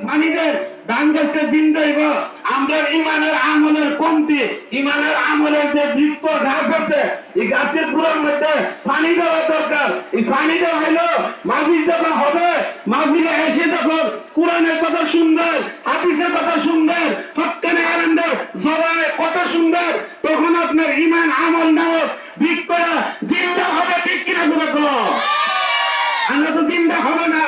পানি দেন, ধান গাছটা জিন্দা হইব। আমরা ইমানের আমলের কমতি, ইমানের আমলের যে বৃক্ষ গাছ আছে, এই গাছের পুরার মধ্যে পানি দেওয়া দরকার। এই পানি দেওয়া হইলো মাহফিল যখন হবে, মাহফিলে এসে যখন কোরআনের কথা সুন্দর, হাদিসের কথা সুন্দর, হক্কানে আলেমদের জবানে কথা সুন্দর, তখন আপনার ইমান আমল নামক বৃক্ষরা জিন্দা হবে। ঠিক কিনা বলো? আমরা তো জিন্দা হবে না।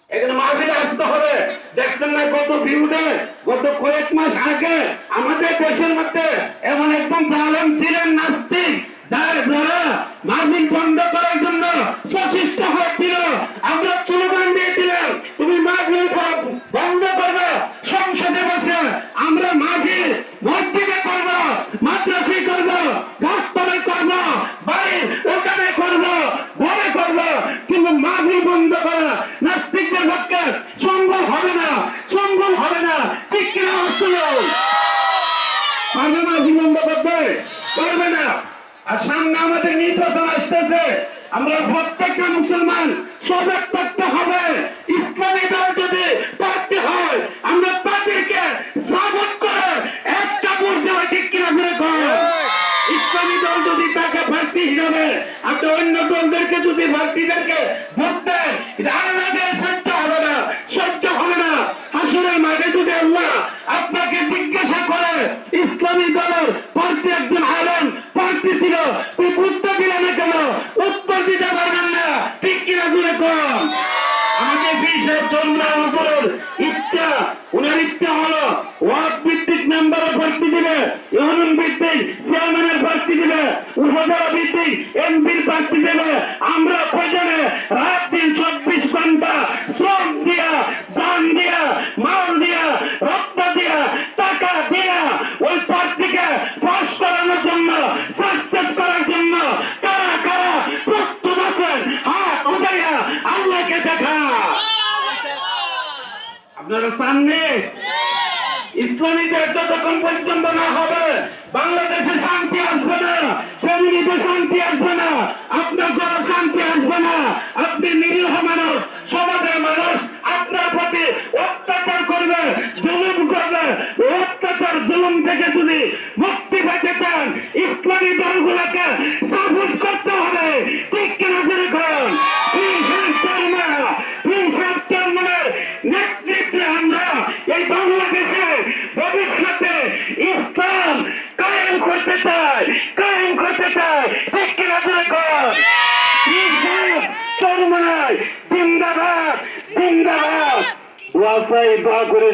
এখানে মাহফিলে আসতে হবে। দেখছেন না গত ভিউতে, গত কয়েক মাস আগে আমাদের দেশের মধ্যে এমন একজন জালেম ছিলেন, নাস্তিক, যারা মাহফিল বন্ধ করার জন্য সচেষ্ট হয়েছিল। আমরা স্লোগান দিয়েছিলাম, তুমি মাহফিল বন্ধ করবে সংসদে বসে, আমরা মাহফিল মসজিদে করব, মাদ্রাসায় করব, গাছতলায় করব, বাড়ির ওখানে করব, ঘরে করব, কিন্তু মাহফিল বন্ধ করা নাস্তিকদের পক্ষে সম্ভব হবে না, সম্ভব হবে না। ঠিক কিনা হচ্ছিল? পারবে মাহফিল বন্ধ করতে? পারবে না। আর সামনে আমাদের নির্বাচন আসতেছে, আমরা প্রত্যেকটা মুসলমান সজাগ থাকতে হবে। ইসলামী দল যদি প্রার্থী হয়, আমরা তাদেরকে সাপোর্ট করে একটা ভোট দেওয়া। ঠিক কিনা করে কর। ইসলামী দল যদি তাকে প্রার্থী হিসাবে, আপনি অন্য দলদেরকে যদি প্রার্থীদেরকে ভোট দেন, এটা আল্লাহদের সহ্য হবে না, সহ্য হবে না। হাসরের মাঠে যদি আল্লাহ আপনাকে জিজ্ঞাসা করে, ইসলামী দলের প্রার্থী একজন আলেম প্রার্থী ছিল, তুই উত্তর দিলে না কেন? উত্তর দিতে পারবেন না। ঠিক কিনা জুড়ে কম। আমাদের বিষয় চন্দ্রের ইচ্ছা, উনার ইচ্ছা হলো ওয়ার্ড ভিত্তিক মেম্বারের প্রার্থী দিবে, ইউনিয়ন ভিত্তিক চেয়ারম্যানের প্রার্থী দিবে, উপজেলা ভিত্তিক এমপির প্রার্থী দেবে। আমরা প্রয়োজনে রাত দিন 24 ঘন্টা শ্রম দিয়া, দান দিয়া, মাল দিয়া, রক্ত দিয়া, টাকা দিয়া ওই প্রার্থীকে পাস করানোর জন্য, সাকসেস করার জন্য কারা কারা প্রস্তুত আছেন? হাত উঠাইয়া আল্লাহকে দেখা। আপনারা সামনে ইসলামী দেশ যতক্ষণ পর্যন্ত না হবে, বাংলাদেশে শান্তি আসবে না, ফ্যামিলিতে শান্তি আসবে না, আপনার ঘরে শান্তি আসবে না। আপনি নিরীহ মানুষ, সমাজের মানুষ আপনার প্রতি অত্যাচার করবে, জুলুম করবে। অত্যাচার জুলুম থেকে যদি মুক্তি পেতে চান, ইসলামী দলগুলোকে সাপোর্ট করতে হবে। ঠিক কিনা করে করেন? নেতৃত্বে আমরা এই বাংলাদেশে ভবিষ্যতে ইসলাম কায়েম করতে চাই, কায়েম করতে চাই। ঠিক কিনা করে করেন? চরমনাই জিন্দাবাদ, জিন্দাবাদ। ওয়াসাই দোয়া করে